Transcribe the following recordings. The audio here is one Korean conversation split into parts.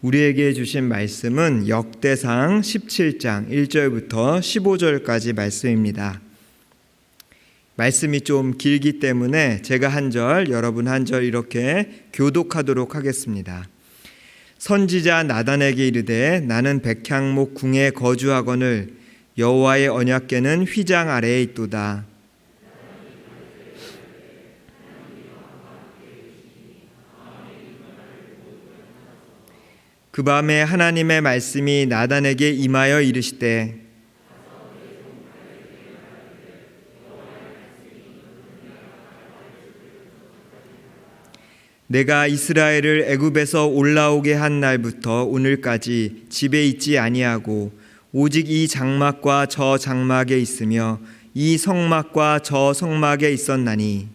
우리에게 주신 말씀은 역대상 17장 1절부터 15절까지 말씀입니다. 말씀이 좀 길기 때문에 제가 한 절, 여러분 한 절 이렇게 교독하도록 하겠습니다. 선지자 나단에게 이르되 나는 백향목 궁에 거주하거늘 여호와의 언약궤는 휘장 아래에 있도다. 그 밤에 하나님의 말씀이 나단에게 임하여 이르시되 내가 이스라엘을 애굽에서 올라오게 한 날부터 오늘까지 집에 있지 아니하고 오직 이 장막과 저 장막에 있으며 이 성막과 저 성막에 있었나니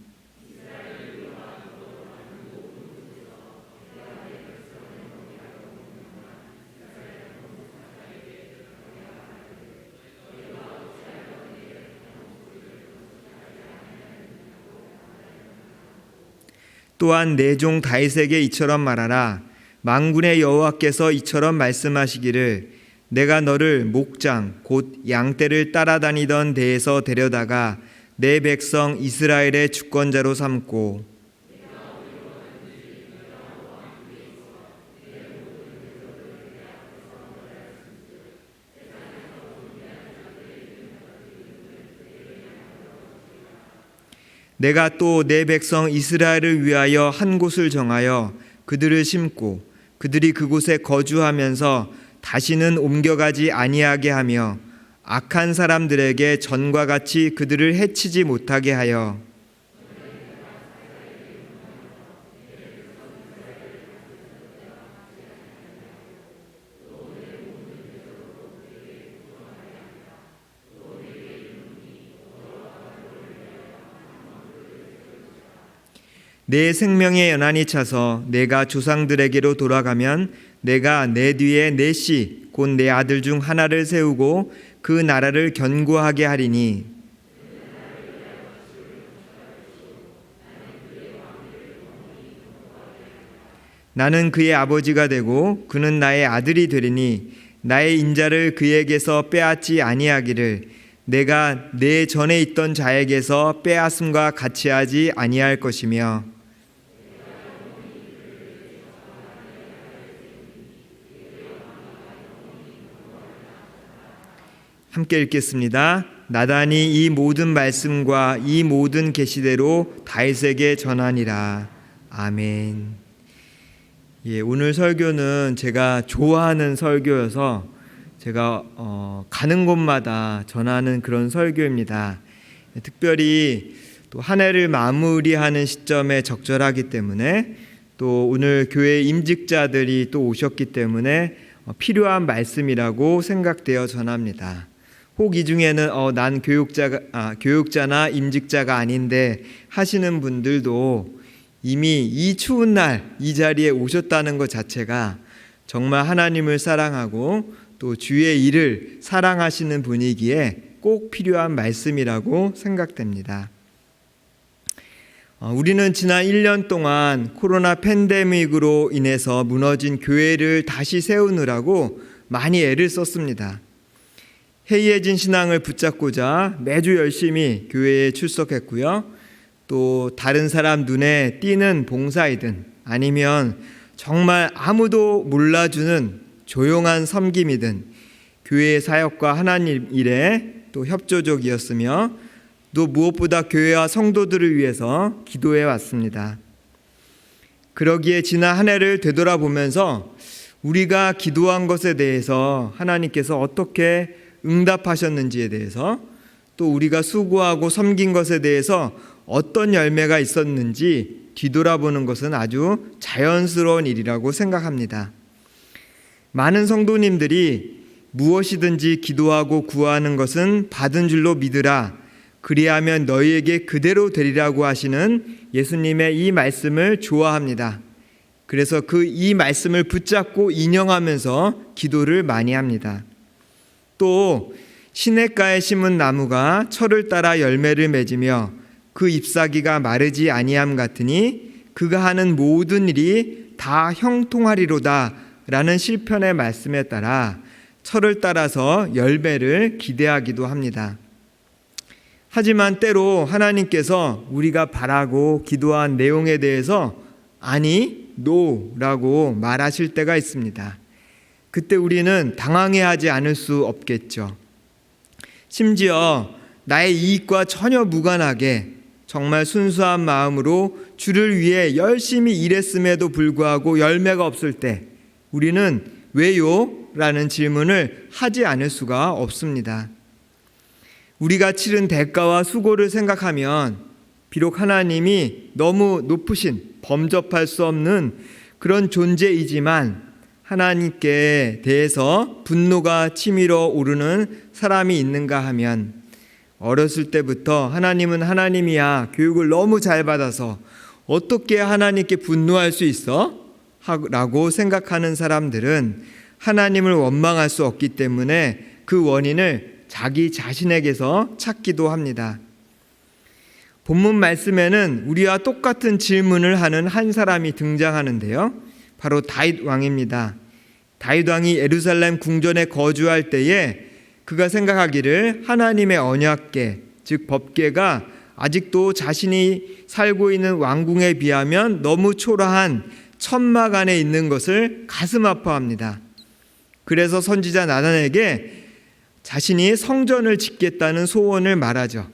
또한 내 종 다윗에게 이처럼 말하라. 만군의 여호와께서 이처럼 말씀하시기를 내가 너를 목장 곧 양떼를 따라다니던 데에서 데려다가 내 백성 이스라엘의 주권자로 삼고 내가 또 내 백성 이스라엘을 위하여 한 곳을 정하여 그들을 심고 그들이 그곳에 거주하면서 다시는 옮겨가지 아니하게 하며 악한 사람들에게 전과 같이 그들을 해치지 못하게 하여 내 생명의 연한이 차서 내가 조상들에게로 돌아가면 내가 내 뒤에 내 씨 곧 내 아들 중 하나를 세우고 그 나라를 견고하게 하리니 나는 그의 아버지가 되고 그는 나의 아들이 되리니 나의 인자를 그에게서 빼앗지 아니하기를 내가 내 전에 있던 자에게서 빼앗음과 같이 하지 아니할 것이며 함께 읽겠습니다. 나단이 이 모든 말씀과 이 모든 계시대로 다윗에게 전하니라. 아멘. 오늘 설교는 제가 좋아하는 설교여서 제가 가는 곳마다 전하는 그런 설교입니다. 특별히 또 한 해를 마무리하는 시점에 적절하기 때문에 또 오늘 교회 임직자들이 또 오셨기 때문에 필요한 말씀이라고 생각되어 전합니다. 혹 이 중에는 난 교육자나 임직자가 아닌데 하시는 분들도 이미 이 추운 날 이 자리에 오셨다는 것 자체가 정말 하나님을 사랑하고 또 주의 일을 사랑하시는 분이기에 꼭 필요한 말씀이라고 생각됩니다. 우리는 지난 1년 동안 코로나 팬데믹으로 인해서 무너진 교회를 다시 세우느라고 많이 애를 썼습니다. 해이해진 신앙을 붙잡고자 매주 열심히 교회에 출석했고요. 또 다른 사람 눈에 띄는 봉사이든 아니면 정말 아무도 몰라주는 조용한 섬김이든 교회의 사역과 하나님 일에 또 협조적이었으며 또 무엇보다 교회와 성도들을 위해서 기도해 왔습니다. 그러기에 지난 한 해를 되돌아보면서 우리가 기도한 것에 대해서 하나님께서 어떻게 응답하셨는지에 대해서 또 우리가 수고하고 섬긴 것에 대해서 어떤 열매가 있었는지 뒤돌아보는 것은 아주 자연스러운 일이라고 생각합니다. 많은 성도님들이 무엇이든지 기도하고 구하는 것은 받은 줄로 믿으라. 그리하면 너희에게 그대로 되리라고 하시는 예수님의 이 말씀을 좋아합니다. 그래서 이 말씀을 붙잡고 인용하면서 기도를 많이 합니다. 또 시냇가에 심은 나무가 철을 따라 열매를 맺으며 그 잎사귀가 마르지 아니함 같으니 그가 하는 모든 일이 다 형통하리로다 라는 시편의 말씀에 따라 철을 따라서 열매를 기대하기도 합니다. 하지만 때로 하나님께서 우리가 바라고 기도한 내용에 대해서 아니, 노라고 말하실 때가 있습니다. 그때 우리는 당황해하지 않을 수 없겠죠. 심지어 나의 이익과 전혀 무관하게 정말 순수한 마음으로 주를 위해 열심히 일했음에도 불구하고 열매가 없을 때 우리는 왜요? 라는 질문을 하지 않을 수가 없습니다. 우리가 치른 대가와 수고를 생각하면 비록 하나님이 너무 높으신 범접할 수 없는 그런 존재이지만 하나님께 대해서 분노가 치밀어 오르는 사람이 있는가 하면 어렸을 때부터 하나님은 하나님이야 교육을 너무 잘 받아서 어떻게 하나님께 분노할 수 있어? 라고 생각하는 사람들은 하나님을 원망할 수 없기 때문에 그 원인을 자기 자신에게서 찾기도 합니다. 본문 말씀에는 우리와 똑같은 질문을 하는 한 사람이 등장하는데요. 바로 다윗 왕입니다. 다윗 왕이 예루살렘 궁전에 거주할 때에 그가 생각하기를 하나님의 언약궤, 즉 법궤가 아직도 자신이 살고 있는 왕궁에 비하면 너무 초라한 천막 안에 있는 것을 가슴 아파합니다. 그래서 선지자 나단에게 자신이 성전을 짓겠다는 소원을 말하죠.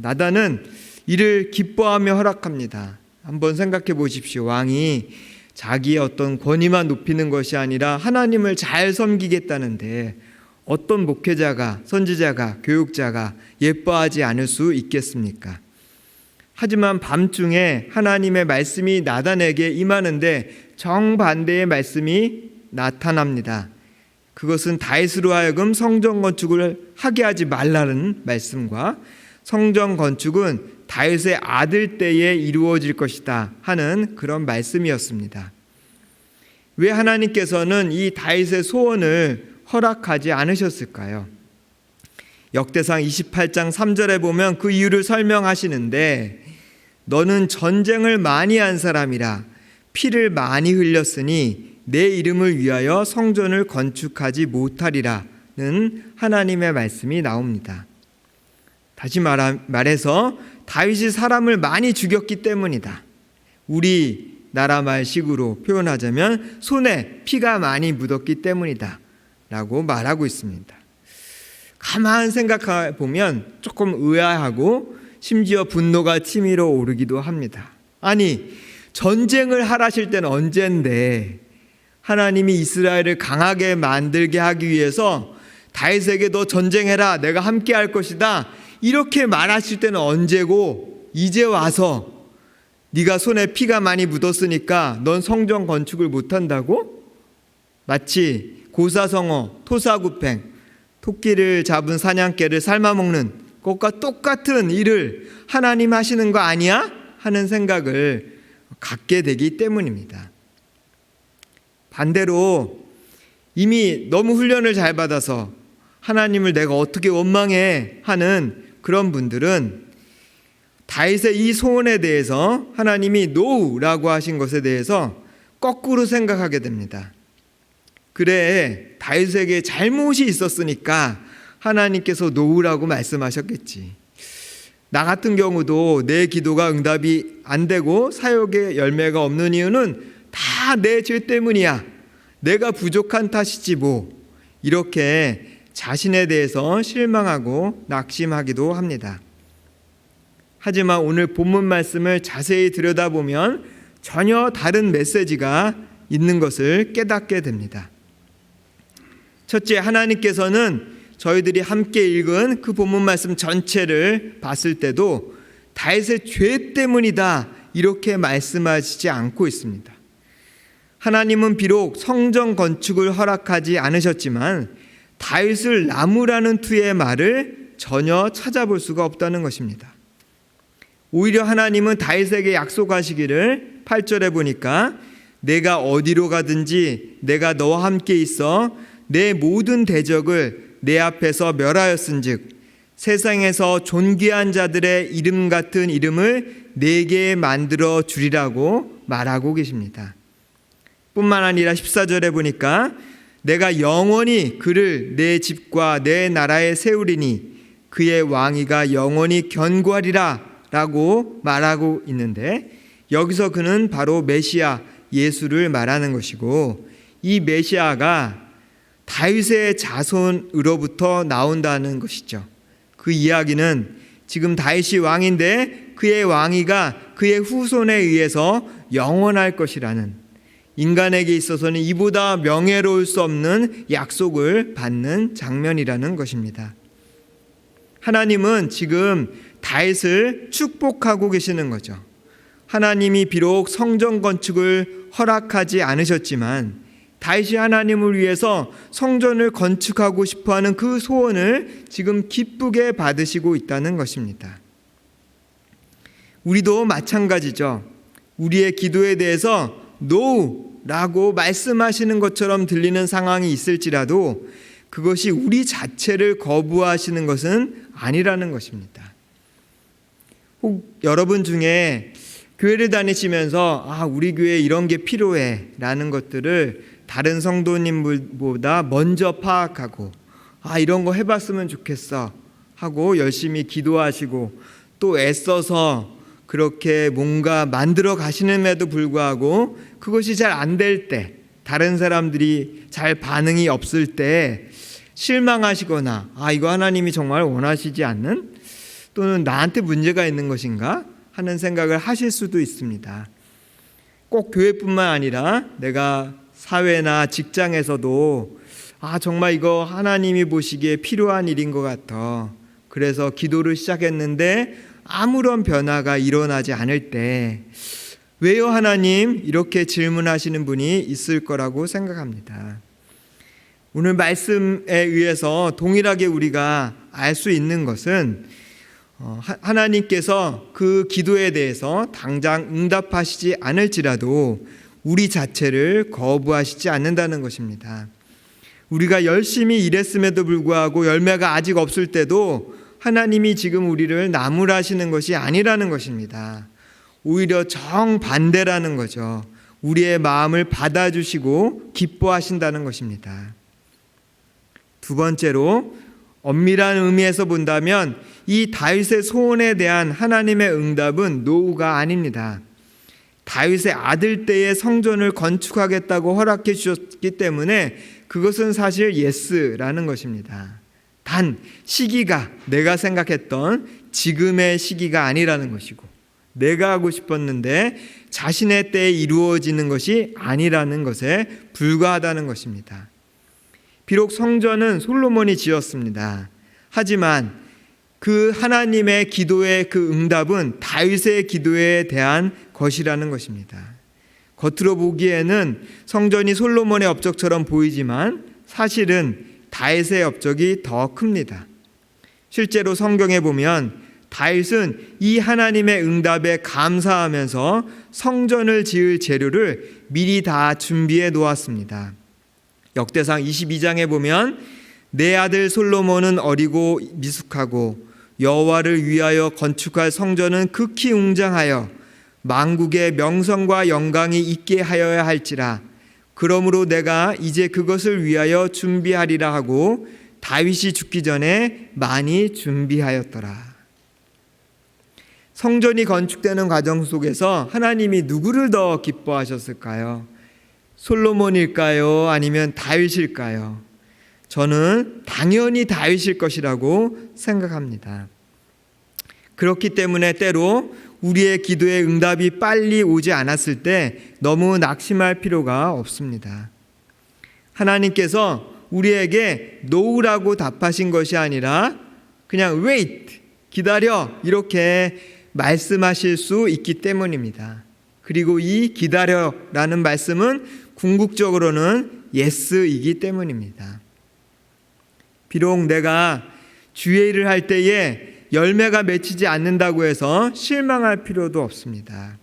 나단은 이를 기뻐하며 허락합니다. 한번 생각해 보십시오. 왕이 자기의 어떤 권위만 높이는 것이 아니라 하나님을 잘 섬기겠다는데 어떤 목회자가, 선지자가, 교육자가 예뻐하지 않을 수 있겠습니까? 하지만 밤중에 하나님의 말씀이 나단에게 임하는데 정반대의 말씀이 나타납니다. 그것은 다윗으로 하여금 성전 건축을 하게 하지 말라는 말씀과 성전 건축은 다윗의 아들 때에 이루어질 것이다 하는 그런 말씀이었습니다. 왜 하나님께서는 이 다윗의 소원을 허락하지 않으셨을까요? 역대상 28장 3절에 보면 그 이유를 설명하시는데 너는 전쟁을 많이 한 사람이라 피를 많이 흘렸으니 내 이름을 위하여 성전을 건축하지 못하리라는 하나님의 말씀이 나옵니다. 다시 말해서 다윗이 사람을 많이 죽였기 때문이다. 우리 나라 말식으로 표현하자면 손에 피가 많이 묻었기 때문이다 라고 말하고 있습니다. 가만 생각해 보면 조금 의아하고 심지어 분노가 치밀어 오르기도 합니다. 아니, 전쟁을 하라실 때는 언젠데 하나님이 이스라엘을 강하게 만들게 하기 위해서 다윗에게 너 전쟁해라, 내가 함께 할 것이다, 이렇게 말하실 때는 언제고 이제 와서 네가 손에 피가 많이 묻었으니까 넌 성전 건축을 못한다고? 마치 고사성어, 토사구팽, 토끼를 잡은 사냥개를 삶아먹는 것과 똑같은 일을 하나님 하시는 거 아니야? 하는 생각을 갖게 되기 때문입니다. 반대로 이미 너무 훈련을 잘 받아서 하나님을 내가 어떻게 원망해 하는 그런 분들은 다윗의 이 소원에 대해서 하나님이 노라고 하신 것에 대해서 거꾸로 생각하게 됩니다. 그래, 다윗에게 잘못이 있었으니까 하나님께서 노라고 말씀하셨겠지. 나 같은 경우도 내 기도가 응답이 안 되고 사역에 열매가 없는 이유는 다 내 죄 때문이야. 내가 부족한 탓이지 뭐. 이렇게 자신에 대해서 실망하고 낙심하기도 합니다. 하지만 오늘 본문 말씀을 자세히 들여다보면 전혀 다른 메시지가 있는 것을 깨닫게 됩니다. 첫째, 하나님께서는 저희들이 함께 읽은 그 본문 말씀 전체를 봤을 때도 다윗의 죄 때문이다 이렇게 말씀하시지 않고 있습니다. 하나님은 비록 성전 건축을 허락하지 않으셨지만 다윗을 나무라는 투의 말을 전혀 찾아볼 수가 없다는 것입니다. 오히려 하나님은 다윗에게 약속하시기를 8절에 보니까 내가 어디로 가든지 내가 너와 함께 있어 내 모든 대적을 내 앞에서 멸하였은즉 세상에서 존귀한 자들의 이름 같은 이름을 내게 만들어 주리라고 말하고 계십니다. 뿐만 아니라 14절에 보니까 내가 영원히 그를 내 집과 내 나라에 세우리니 그의 왕위가 영원히 견고하리라 라고 말하고 있는데, 여기서 그는 바로 메시아 예수를 말하는 것이고, 이 메시아가 다윗의 자손으로부터 나온다는 것이죠. 그 이야기는 지금 다윗이 왕인데 그의 왕위가 그의 후손에 의해서 영원할 것이라는, 인간에게 있어서는 이보다 명예로울 수 없는 약속을 받는 장면이라는 것입니다. 하나님은 지금 다윗을 축복하고 계시는 거죠. 하나님이 비록 성전 건축을 허락하지 않으셨지만 다윗이 하나님을 위해서 성전을 건축하고 싶어하는 그 소원을 지금 기쁘게 받으시고 있다는 것입니다. 우리도 마찬가지죠. 우리의 기도에 대해서 NO라고 말씀하시는 것처럼 들리는 상황이 있을지라도 그것이 우리 자체를 거부하시는 것은 아니라는 것입니다. 혹 여러분 중에 교회를 다니시면서 우리 교회에 이런 게 필요해 라는 것들을 다른 성도님보다 먼저 파악하고 이런 거 해봤으면 좋겠어 하고 열심히 기도하시고 또 애써서 그렇게 뭔가 만들어 가시는데도 불구하고 그것이 잘 안 될 때, 다른 사람들이 잘 반응이 없을 때 실망하시거나 이거 하나님이 정말 원하시지 않는, 또는 나한테 문제가 있는 것인가 하는 생각을 하실 수도 있습니다. 꼭 교회뿐만 아니라 내가 사회나 직장에서도 정말 이거 하나님이 보시기에 필요한 일인 것 같아. 그래서 기도를 시작했는데 아무런 변화가 일어나지 않을 때 왜요 하나님? 이렇게 질문하시는 분이 있을 거라고 생각합니다. 오늘 말씀에 의해서 동일하게 우리가 알 수 있는 것은 하나님께서 그 기도에 대해서 당장 응답하시지 않을지라도 우리 자체를 거부하시지 않는다는 것입니다. 우리가 열심히 일했음에도 불구하고 열매가 아직 없을 때도 하나님이 지금 우리를 나무라시는 것이 아니라는 것입니다. 오히려 정반대라는 거죠. 우리의 마음을 받아주시고 기뻐하신다는 것입니다. 두 번째로 엄밀한 의미에서 본다면 이 다윗의 소원에 대한 하나님의 응답은 노우가 아닙니다. 다윗의 아들 때에 성전을 건축하겠다고 허락해 주셨기 때문에 그것은 사실 예스라는 것입니다. 단 시기가 내가 생각했던 지금의 시기가 아니라는 것이고, 내가 하고 싶었는데 자신의 때에 이루어지는 것이 아니라는 것에 불과하다는 것입니다. 비록 성전은 솔로몬이 지었습니다. 하지만 그 하나님의 기도의 그 응답은 다윗의 기도에 대한 것이라는 것입니다. 겉으로 보기에는 성전이 솔로몬의 업적처럼 보이지만 사실은 다윗의 업적이 더 큽니다. 실제로 성경에 보면 다윗은 이 하나님의 응답에 감사하면서 성전을 지을 재료를 미리 다 준비해 놓았습니다. 역대상 22장에 보면 내 아들 솔로몬은 어리고 미숙하고 여호와를 위하여 건축할 성전은 극히 웅장하여 만국의 명성과 영광이 있게 하여야 할지라. 그러므로 내가 이제 그것을 위하여 준비하리라 하고 다윗이 죽기 전에 많이 준비하였더라. 성전이 건축되는 과정 속에서 하나님이 누구를 더 기뻐하셨을까요? 솔로몬일까요? 아니면 다윗일까요? 저는 당연히 다윗일 것이라고 생각합니다. 그렇기 때문에 때로 우리의 기도의 응답이 빨리 오지 않았을 때 너무 낙심할 필요가 없습니다. 하나님께서 우리에게 노우라고 답하신 것이 아니라 그냥 wait, 기다려 이렇게 말씀하실 수 있기 때문입니다. 그리고 이 기다려라는 말씀은 궁극적으로는 예스이기 때문입니다. 비록 내가 주의 일을 할 때에 열매가 맺히지 않는다고 해서 실망할 필요도 없습니다.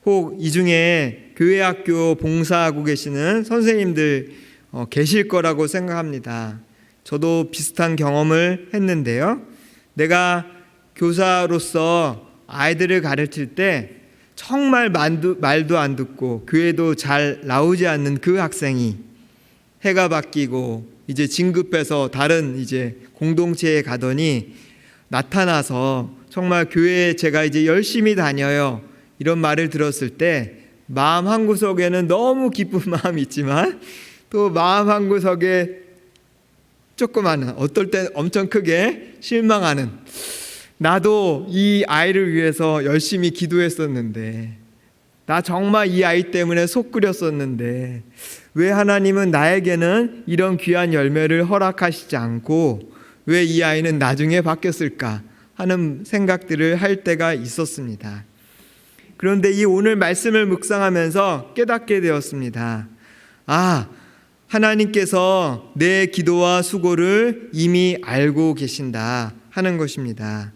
혹 이 중에 교회학교 봉사하고 계시는 선생님들 계실 거라고 생각합니다. 저도 비슷한 경험을 했는데요. 내가 교사로서 아이들을 가르칠 때 정말 말도 안 듣고 교회도 잘 나오지 않는 그 학생이 해가 바뀌고 이제 진급해서 다른 이제 공동체에 가더니 나타나서 정말 교회에 제가 이제 열심히 다녀요, 이런 말을 들었을 때 마음 한구석에는 너무 기쁜 마음이 있지만 또 마음 한구석에 조그마한, 어떨 땐 엄청 크게 실망하는, 나도 이 아이를 위해서 열심히 기도했었는데, 나 정말 이 아이 때문에 속 끓였었는데 왜 하나님은 나에게는 이런 귀한 열매를 허락하시지 않고 왜 이 아이는 나중에 바뀌었을까 하는 생각들을 할 때가 있었습니다. 그런데 이 오늘 말씀을 묵상하면서 깨닫게 되었습니다. 하나님께서 내 기도와 수고를 이미 알고 계신다 하는 것입니다.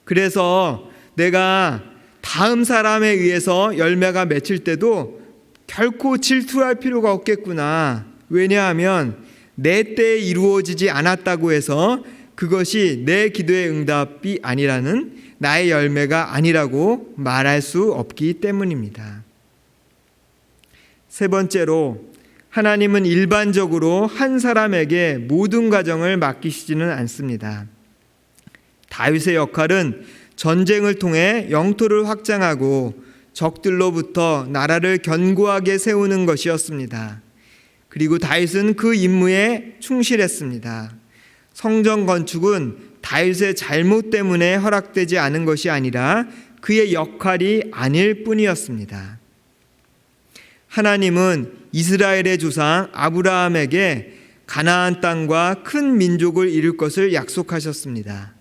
그래서 내가 다음 사람에 의해서 열매가 맺힐 때도 결코 질투할 필요가 없겠구나. 왜냐하면 내 때에 이루어지지 않았다고 해서 그것이 내 기도의 응답이 아니라는, 나의 열매가 아니라고 말할 수 없기 때문입니다. 세 번째로, 하나님은 일반적으로 한 사람에게 모든 과정을 맡기시지는 않습니다. 다윗의 역할은 전쟁을 통해 영토를 확장하고 적들로부터 나라를 견고하게 세우는 것이었습니다. 그리고 다윗은 그 임무에 충실했습니다. 성전 건축은 다윗의 잘못 때문에 허락되지 않은 것이 아니라 그의 역할이 아닐 뿐이었습니다. 하나님은 이스라엘의 조상 아브라함에게 가나안 땅과 큰 민족을 이룰 것을 약속하셨습니다.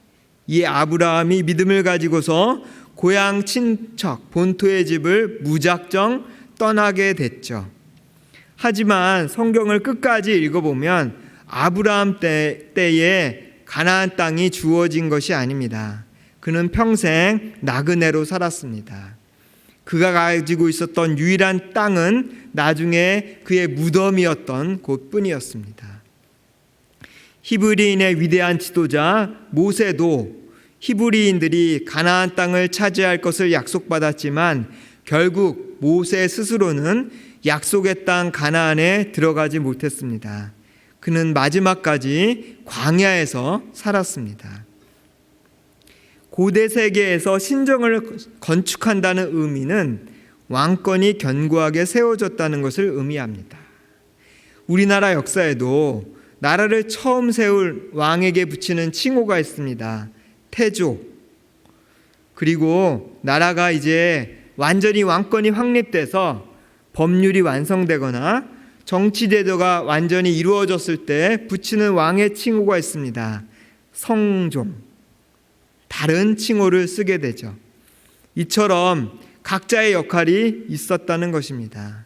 이 아브라함이 믿음을 가지고서 고향 친척 본토의 집을 무작정 떠나게 됐죠. 하지만 성경을 끝까지 읽어보면 아브라함 때에 가나안 땅이 주어진 것이 아닙니다. 그는 평생 나그네로 살았습니다. 그가 가지고 있었던 유일한 땅은 나중에 그의 무덤이었던 곳뿐이었습니다. 히브리인의 위대한 지도자 모세도 히브리인들이 가나안 땅을 차지할 것을 약속받았지만 결국 모세 스스로는 약속의 땅 가나안에 들어가지 못했습니다. 그는 마지막까지 광야에서 살았습니다. 고대 세계에서 신정을 건축한다는 의미는 왕권이 견고하게 세워졌다는 것을 의미합니다. 우리나라 역사에도 나라를 처음 세울 왕에게 붙이는 칭호가 있습니다. 태조. 그리고 나라가 이제 완전히 왕권이 확립돼서 법률이 완성되거나 정치 제도가 완전히 이루어졌을 때 붙이는 왕의 칭호가 있습니다. 성종. 다른 칭호를 쓰게 되죠. 이처럼 각자의 역할이 있었다는 것입니다.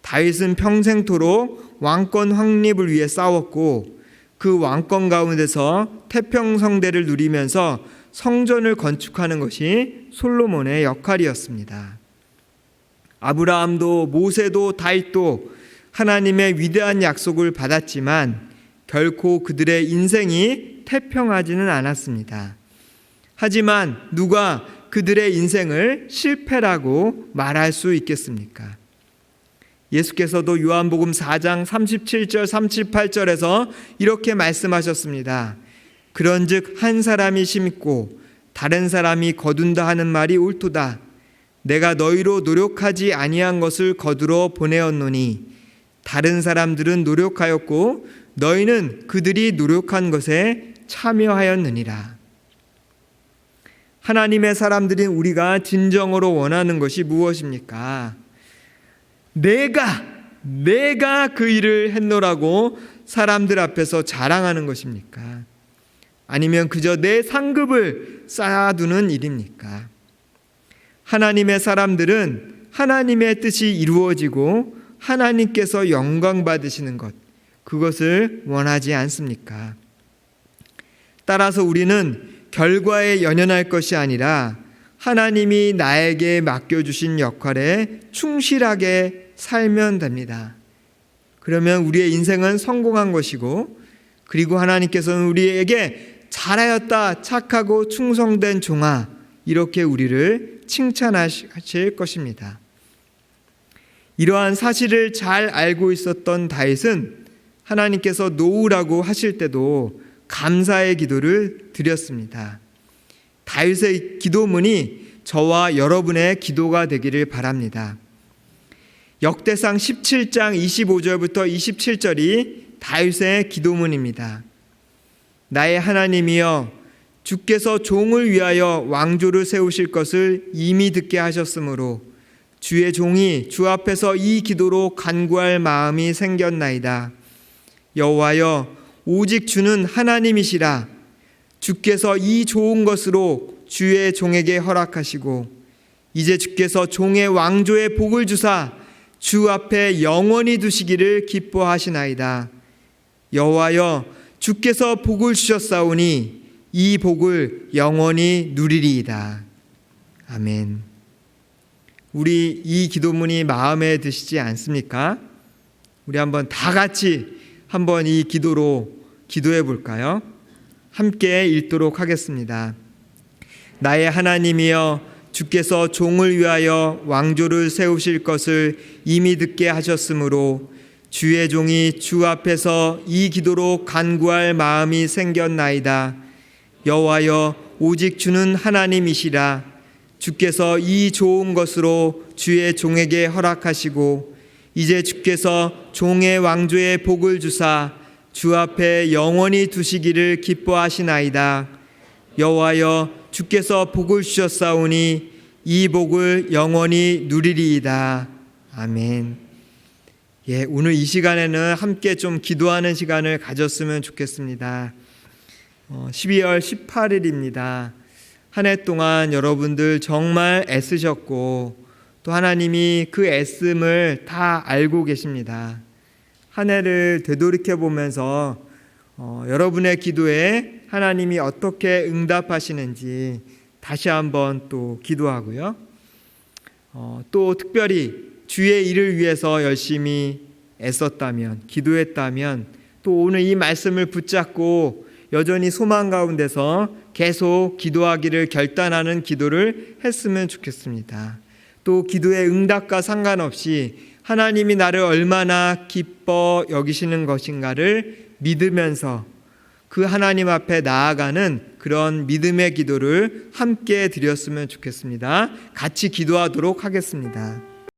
다윗은 평생토록 왕권 확립을 위해 싸웠고 그 왕권 가운데서 태평성대를 누리면서 성전을 건축하는 것이 솔로몬의 역할이었습니다. 아브라함도 모세도 다윗도 하나님의 위대한 약속을 받았지만 결코 그들의 인생이 태평하지는 않았습니다. 하지만 누가 그들의 인생을 실패라고 말할 수 있겠습니까? 예수께서도 요한복음 4장 37절 38절에서 이렇게 말씀하셨습니다. 그런즉 한 사람이 심고 다른 사람이 거둔다 하는 말이 옳도다. 내가 너희로 노력하지 아니한 것을 거두러 보내었노니 다른 사람들은 노력하였고 너희는 그들이 노력한 것에 참여하였느니라. 하나님의 사람들인 우리가 진정으로 원하는 것이 무엇입니까? 내가 그 일을 했노라고 사람들 앞에서 자랑하는 것입니까? 아니면 그저 내 상급을 쌓아두는 일입니까? 하나님의 사람들은 하나님의 뜻이 이루어지고 하나님께서 영광 받으시는 것, 그것을 원하지 않습니까? 따라서 우리는 결과에 연연할 것이 아니라 하나님이 나에게 맡겨주신 역할에 충실하게 살면 됩니다. 그러면 우리의 인생은 성공한 것이고, 그리고 하나님께서는 우리에게 잘하였다, 착하고 충성된 종아, 이렇게 우리를 칭찬하실 것입니다. 이러한 사실을 잘 알고 있었던 다윗은 하나님께서 놓으라고 하실 때도 감사의 기도를 드렸습니다. 다윗의 기도문이 저와 여러분의 기도가 되기를 바랍니다. 역대상 17장 25절부터 27절이 다윗의 기도문입니다. 나의 하나님이여, 주께서 종을 위하여 왕조를 세우실 것을 이미 듣게 하셨으므로 주의 종이 주 앞에서 이 기도로 간구할 마음이 생겼나이다. 여호와여, 오직 주는 하나님이시라. 주께서 이 좋은 것으로 주의 종에게 허락하시고 이제 주께서 종의 왕조의 복을 주사 주 앞에 영원히 두시기를 기뻐하시나이다. 여호와여, 주께서 복을 주셨사오니 이 복을 영원히 누리리이다. 아멘. 우리 이 기도문이 마음에 드시지 않습니까? 우리 한번 다 같이 한번 이 기도로 기도해 볼까요? 함께 읽도록 하겠습니다. 나의 하나님이여, 주께서 종을 위하여 왕조를 세우실 것을 이미 듣게 하셨으므로 주의 종이 주 앞에서 이 기도로 간구할 마음이 생겼나이다. 여호와여, 오직 주는 하나님이시라. 주께서 이 좋은 것으로 주의 종에게 허락하시고 이제 주께서 종의 왕조의 복을 주사 주 앞에 영원히 두시기를 기뻐하시나이다. 여호와여, 주께서 복을 주셨사오니 이 복을 영원히 누리리이다. 아멘. 오늘 이 시간에는 함께 좀 기도하는 시간을 가졌으면 좋겠습니다. 12월 18일입니다. 한 해 동안 여러분들 정말 애쓰셨고 또 하나님이 그 애씀을 다 알고 계십니다. 한 해를 되돌이켜 보면서 여러분의 기도에 하나님이 어떻게 응답하시는지 다시 한번 또 기도하고요. 또 특별히 주의 일을 위해서 열심히 애썼다면, 기도했다면 또 오늘 이 말씀을 붙잡고 여전히 소망 가운데서 계속 기도하기를 결단하는 기도를 했으면 좋겠습니다. 또 기도의 응답과 상관없이 하나님이 나를 얼마나 기뻐 여기시는 것인가를 믿으면서 그 하나님 앞에 나아가는 그런 믿음의 기도를 함께 드렸으면 좋겠습니다. 같이 기도하도록 하겠습니다.